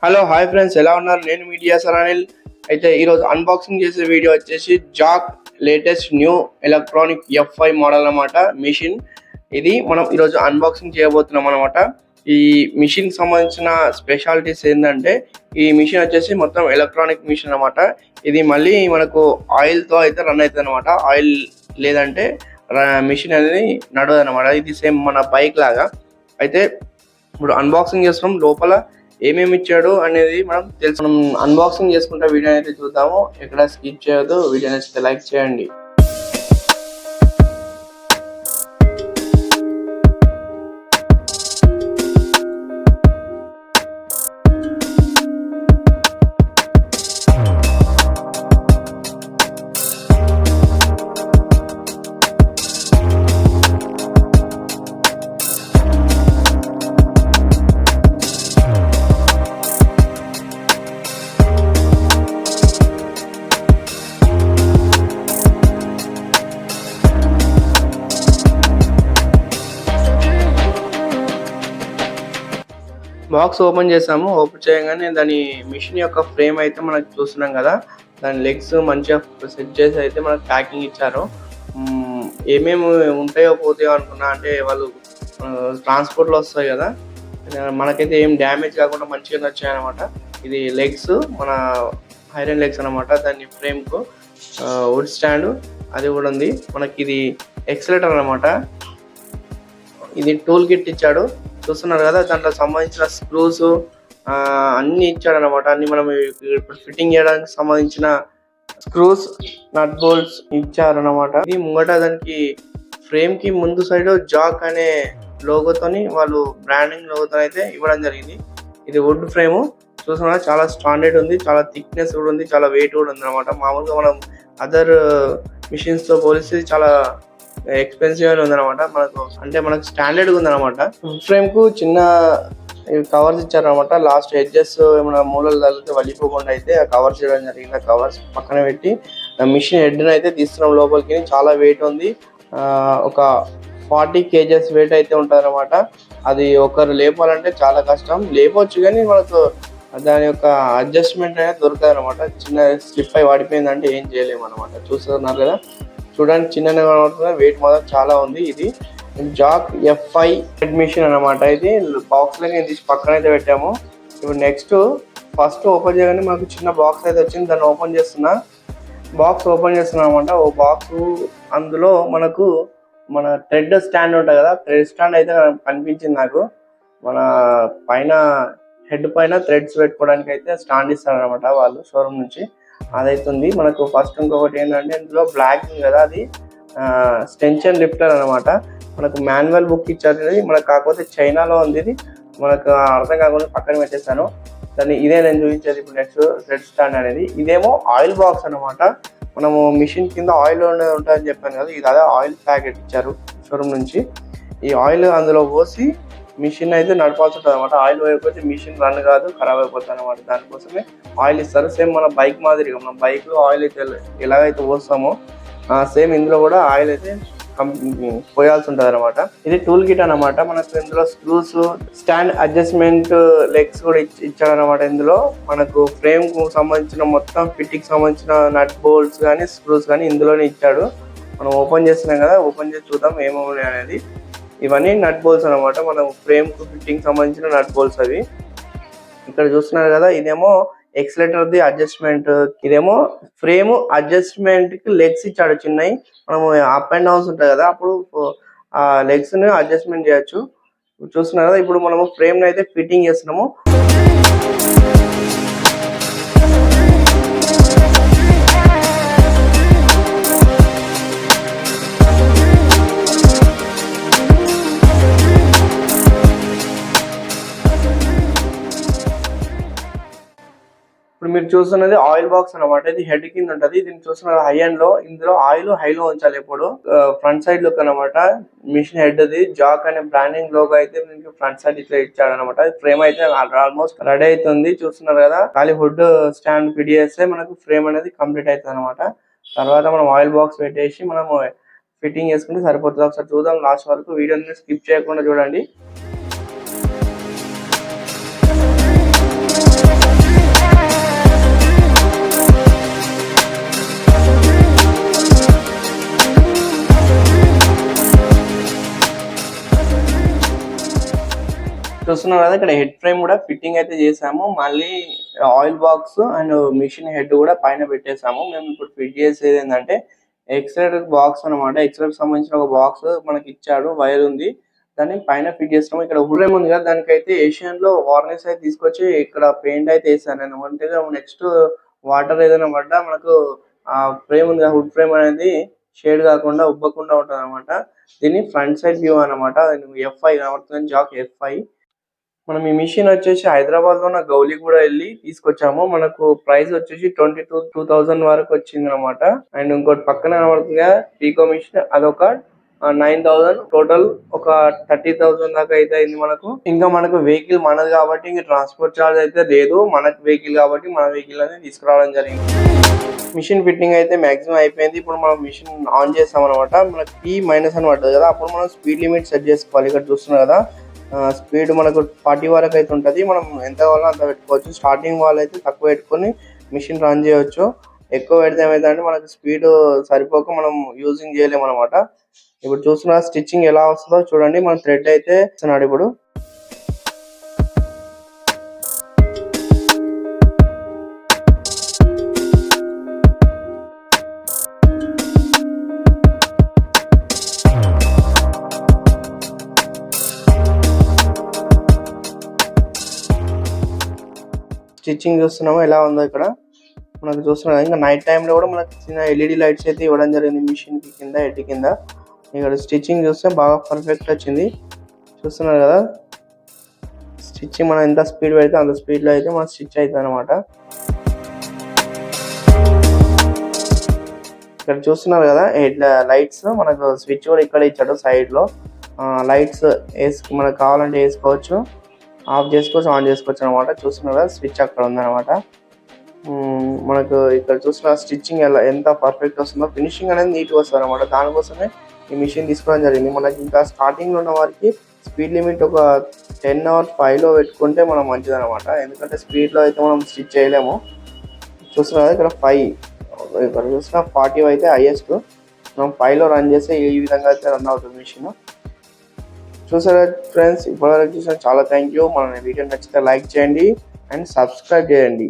Hello hi friends, ఎలా ఉన్నారు? నేను మీడియా సరానిల్. అయితే ఈరోజు అన్బాక్సింగ్ చేసే వీడియో వచ్చేసి Jack latest new electronic F5 model అన్నమాట మిషన్. ఇది మనం ఈరోజు అన్బాక్సింగ్ చేయబోతున్నాం అనమాట. ఈ మిషన్ సంబంధించిన స్పెషాలిటీస్ ఏంటంటే, ఈ మిషన్ వచ్చేసి మొత్తం ఎలక్ట్రానిక్ మిషన్ అనమాట. ఇది మళ్ళీ మనకు ఆయిల్తో అయితే రన్ అవుతుంది అనమాట. ఆయిల్ లేదంటే మిషన్ అనేది నడవదు అనమాట. ఇది సేమ్ మన బైక్ లాగా. అయితే ఇప్పుడు అన్బాక్సింగ్ చేస్తున్నాం. లోపల ఏమేమి ఇచ్చాడు అనేది మనం తెలుసు. మనం అన్బాక్సింగ్ చేసుకుంటే వీడియో అయితే చూద్దాము. ఎక్కడ స్కిప్ చేయొద్దు. వీడియో నచ్చితే లైక్ చేయండి. బాక్స్ ఓపెన్ చేసాము. ఓపెన్ చేయగానే దాని మిషన్ యొక్క ఫ్రేమ్ అయితే మనకు చూస్తున్నాం కదా. దాని లెగ్స్ మంచిగా సెట్ చేసి అయితే మనకు ప్యాకింగ్ ఇచ్చారు. ఏమేమి ఉంటాయో పోతాయో అనుకున్నా, అంటే వాళ్ళు ట్రాన్స్పోర్ట్లో వస్తాయి కదా, మనకైతే ఏం డ్యామేజ్ కాకుండా మంచిగా వచ్చాయన్నమాట. ఇది లెగ్స్, మన ఐరన్ లెగ్స్ అనమాట. దాని ఫ్రేమ్కు వుడ్ స్టాండ్ అది కూడా ఉంది మనకి. ఇది ఎక్సలేటర్ అనమాట. ఇది టూల్ కిట్ ఇచ్చాడు, చూస్తున్నారు కదా. దాంట్లో సంబంధించిన స్క్రూస్ అన్ని ఇచ్చాడు అనమాట. అన్ని మనం ఇప్పుడు ఫిట్టింగ్ చేయడానికి సంబంధించిన స్క్రూస్, నట్ బోల్ట్స్ ఇచ్చారనమాట. ఇది ముంగట దానికి ఫ్రేమ్ కి ముందు సైడ్ జాక్ అనే లోగోతోని, వాళ్ళు బ్రాండింగ్ లోగోతో అయితే ఇవ్వడం జరిగింది. ఇది వుడ్ ఫ్రేమ్ చూస్తున్నా, చాలా స్టాండర్డ్ ఉంది, చాలా థిక్నెస్ కూడా ఉంది, చాలా వెయిట్ కూడా ఉంది అనమాట. మామూలుగా మనం అదర్ మిషన్స్ తో పోలిస్తే చాలా ఎక్స్పెన్సివ్ అని ఉందన్నమాట. మనకు స్టాండర్డ్ ఉందన్నమాట. ఫ్రేమ్ కు చిన్న కవర్స్ ఇచ్చారనమాట. లాస్ట్ ఎడ్జెస్ ఏమైనా మూలలు తగిలితే వలిపోకుండా అయితే ఆ కవర్స్ చేయడం జరిగింది. ఆ కవర్స్ పక్కన పెట్టి మిషన్ హెడ్ అయితే తీస్తున్నాం లోపలికి. చాలా వెయిట్ ఉంది, ఒక 40 kgs వెయిట్ అయితే ఉంటుంది అనమాట. అది ఒకరు లేపాలంటే చాలా కష్టం. లేపవచ్చు కానీ మనకు దాని యొక్క అడ్జస్ట్మెంట్ అనేది దొరకదు అనమాట. చిన్న స్లిప్ అయి పడిపోయిందంటే ఏం చేయలేము అనమాట. చూస్తున్నారు కదా, చూడడానికి చిన్నగా కనబడుతుంది, వెయిట్ మాత్రం చాలా ఉంది. ఇది జాక్ F5 మిషన్ అనమాట. ఇది బాక్స్ లాగా తీసి పక్కన అయితే పెట్టాము. ఇప్పుడు నెక్స్ట్ ఫస్ట్ ఓపెన్ చేయగానే మనకు చిన్న బాక్స్ అయితే వచ్చింది. దాన్ని ఓపెన్ చేస్తున్నా అనమాట. ఓ బాక్స్, అందులో మనకు మన థ్రెడ్ స్టాండ్ ఉంటుంది కదా, థ్రెడ్ స్టాండ్ అయితే కనిపించింది నాకు. మన పైన హెడ్ పైన థ్రెడ్స్ పెట్టుకోవడానికి అయితే స్టాండ్ ఇస్తారనమాట వాళ్ళు షోరూమ్ నుంచి. అదైతుంది మనకు. ఫస్ట్ ఇంకొకటి ఏంటంటే, ఇందులో బ్లాక్ ఉంది కదా, అది స్టెన్షన్ లిఫ్టర్ అనమాట. మనకు మాన్యువల్ బుక్ ఇచ్చారు మనకు, కాకపోతే చైనాలో ఉంది. ఇది మనకు అర్థం కాకుండా పక్కన పెట్టేస్తాను దాన్ని. ఇదే నేను చూపించేది ఇప్పుడు నెక్స్ట్ థ్రెడ్ స్టాండ్ అనేది. ఇదేమో ఆయిల్ బాక్స్ అనమాట. మనము మిషన్ కింద ఆయిల్ ఉంటుందని చెప్పాను కదా, ఇది అదే ఆయిల్ ప్యాకెట్ ఇచ్చారు షోరూమ్ నుంచి. ఈ ఆయిల్ అందులో పోసి మిషన్ అయితే నడపాల్సి ఉంటుంది అనమాట. ఆయిల్ పోయకపోతే మిషన్ రన్ కాదు, ఖరాబ్ అయిపోతుంది అనమాట. దానికోసమే ఆయిల్ ఇస్తారు. సేమ్ మన బైక్ మాదిరిగా, మన బైక్ లో ఆయిల్ అయితే ఎలాగైతే పోస్తామో సేమ్ ఇందులో కూడా ఆయిల్ అయితే పోయాల్సి ఉంటుంది అనమాట. ఇది టూల్ కిట్ అనమాట. మనకు ఇందులో స్క్రూస్, స్టాండ్ అడ్జస్ట్మెంట్ లెగ్స్ కూడా ఇచ్చాడనమాట. ఇందులో మనకు ఫ్రేమ్ కు సంబంధించిన మొత్తం ఫిట్టింగ్ సంబంధించిన నట్ బోల్ట్స్ కానీ స్క్రూస్ కానీ ఇందులోనే ఇచ్చాడు. మనం ఓపెన్ చేస్తున్నాం కదా, ఓపెన్ చేసి చూద్దాం ఏమేమి అనేది. ఇవన్నీ నట్ బోల్స్ అనమాట. మనం ఫ్రేమ్ కు ఫిట్టింగ్ సంబంధించిన నట్ బోల్స్ అవి. ఇక్కడ చూస్తున్నారు కదా, ఇదేమో ఎక్సలేటర్ ది అడ్జస్ట్మెంట్, ఇదేమో ఫ్రేమ్ అడ్జస్ట్మెంట్ కి లెగ్స్ ఇచ్చాడు చిన్నవి. మనము అప్ అండ్ డౌన్స్ ఉంటాయి కదా, అప్పుడు ఆ లెగ్స్ ని అడ్జస్ట్మెంట్ చేయొచ్చు. చూస్తున్నారు కదా, ఇప్పుడు మనము ఫ్రేమ్ ని అయితే ఫిట్టింగ్ చేస్తున్నాము. ఇప్పుడు మీరు చూస్తున్నది ఆయిల్ బాక్స్ అనమాట. ఇది హెడ్ కింద ఉంటది. దీన్ని చూస్తున్నారు హై అండ్ లో. ఇందులో ఆయిల్ హైలో ఉంచాలి ఎప్పుడు. ఫ్రంట్ సైడ్ లుక్ అనమాట. మిషన్ హెడ్ ది జాక్ అనే బ్రాండింగ్ లోగో అయితే మీకు ఫ్రంట్ సైడ్ ఇట్లా ఇచ్చాడు అనమాట. ఫ్రేమ్ అయితే ఆల్మోస్ట్ రెడీ అవుతుంది. చూస్తున్నారు కదా, ఖాళీ హుడ్ స్టాండ్ ఫిట్ చేస్తే మనకు ఫ్రేమ్ అనేది కంప్లీట్ అవుతుంది అనమాట. తర్వాత మనం ఆయిల్ బాక్స్ పెట్టేసి మనము ఫిట్టింగ్ చేసుకుంటే సరిపోతుంది. ఒకసారి చూద్దాం లాస్ట్ వరకు. వీడియోని స్కిప్ చేయకుండా చూడండి. చూస్తున్నారు కదా, ఇక్కడ హెడ్ ఫ్రేమ్ కూడా ఫిట్టింగ్ అయితే చేసాము. మళ్ళీ oil box and machine head కూడా పైన పెట్టేసాము. మేము ఇప్పుడు ఫిట్ చేసేది ఏంటంటే ఎక్సలరేటర్ బాక్స్ అనమాట. ఎక్సలరేటర్ సంబంధించిన ఒక బాక్స్ మనకి ఇచ్చాడు, వైర్ ఉంది, దాన్ని పైన ఫిట్ చేస్తాము. ఇక్కడ వుడ్ ఫ్రేమ్ ఉంది కదా, దానికైతే ఏషియన్ లో వార్నిష్ అయితే తీసుకొచ్చి ఇక్కడ పెయింట్ అయితే వేసాను నేను. అంటే నెక్స్ట్ వాటర్ ఏదైనా పడ్డా మనకు ఆ ఫ్రేమ్ ఉంది కదా, వుడ్ ఫ్రేమ్ అనేది షేడ్ కాకుండా ఉబ్బకుండా ఉంటుంది అనమాట. దీన్ని ఫ్రంట్ సైడ్ వ్యూ అనమాట. F5 కనబడుతుంది, జాక్ F5. మనం ఈ మిషన్ వచ్చేసి హైదరాబాద్ లో ఉన్న గౌలి కూడా వెళ్ళి తీసుకొచ్చాము. మనకు ప్రైస్ వచ్చేసి 22,000 వరకు వచ్చింది అనమాట. అండ్ ఇంకోటి పక్కన కనబడుతుంది పీకో మిషన్, అదొక 9,000. టోటల్ ఒక 30,000 దాకా అయితే అయింది మనకు. ఇంకా మనకు వెహికల్ మనది కాబట్టి ఇంకా ట్రాన్స్పోర్ట్ చార్జ్ అయితే లేదు. మనకు వెహికల్ కాబట్టి మన వెహికల్ అనేది తీసుకురావడం జరిగింది. మిషన్ ఫిట్టింగ్ అయితే మాక్సిమం అయిపోయింది. ఇప్పుడు మనం మిషన్ ఆన్ చేస్తాం అనమాట. మనకి P- అని పడుతుంది కదా, అప్పుడు మనం స్పీడ్ లిమిట్ సెట్ చేసుకోవాలి. ఇక్కడ చూస్తున్నాం కదా, స్పీడ్ మనకు 40 వరకు అయితే ఉంటుంది. మనం ఎంత కావాలో అంత పెట్టుకోవచ్చు. స్టార్టింగ్ వాళ్ళు అయితే తక్కువ పెట్టుకొని మిషన్ రన్ చేయవచ్చు. ఎక్కువ పెడితే ఏమైందంటే మనకు స్పీడ్ సరిపోక మనం యూజింగ్ చేయలేము అనమాట. ఇప్పుడు చూస్తున్న స్టిచ్చింగ్ ఎలా వస్తుందో చూడండి. మన థ్రెడ్ అయితే ఇస్తున్నాడు ఇప్పుడు. స్టిచ్చింగ్ చూస్తున్నాము ఎలా ఉందో ఇక్కడ మనకు చూస్తున్నాం. ఇంకా నైట్ టైంలో కూడా మనకు చిన్న LED లైట్స్ అయితే ఇవ్వడం జరిగింది మిషన్ కి కింద, హెడ్ కింద. ఇక్కడ స్టిచ్చింగ్ చూస్తే బాగా పర్ఫెక్ట్ వచ్చింది. చూస్తున్నారు కదా, స్టిచ్చింగ్ మనం ఎంత స్పీడ్ పెడితే అంత స్పీడ్ లో అయితే మన స్టిచ్ అవుతుంది అనమాట. ఇక్కడ చూస్తున్నారు కదా హెడ్ లైట్స్, మనకు స్విచ్ కూడా ఇక్కడ ఇచ్చాడు సైడ్ లో. లైట్స్ మనకు కావాలంటే వేసుకోవచ్చు, ఆఫ్ చేసుకోవచ్చు, ఆన్ చేసుకోవచ్చు అనమాట. చూస్తున్నారు కదా, స్విచ్ అక్కడ ఉందన్నమాట. మనకు ఇక్కడ చూసిన స్టిచ్చింగ్ ఎంత పర్ఫెక్ట్ వస్తుందో, ఫినిషింగ్ అనేది నీట్గా వస్తుంది అనమాట. దానికోసమే ఈ మిషన్ తీసుకోవడం జరిగింది. మనకి ఇంకా స్టార్టింగ్ లో ఉన్న వారికి స్పీడ్ లిమిట్ ఒక 10 or 5లో పెట్టుకుంటే మనం మంచిది అనమాట. ఎందుకంటే స్పీడ్ లో అయితే మనం స్టిచ్ చేయలేము. చూస్తున్నారు కదా, ఇక్కడ 5, ఇక్కడ చూసిన 40 అయితే హైయెస్ట్. మనం 5లో రన్ చేస్తే ఈ విధంగా అయితే రన్ అవుతుంది మిషన్. చూసారా ఫ్రెండ్స్, ఇప్పటివరకు చూసిన చాలా థ్యాంక్ యూ. మన వీడియో నచ్చితే లైక్ చేయండి అండ్ సబ్స్క్రైబ్ చేయండి.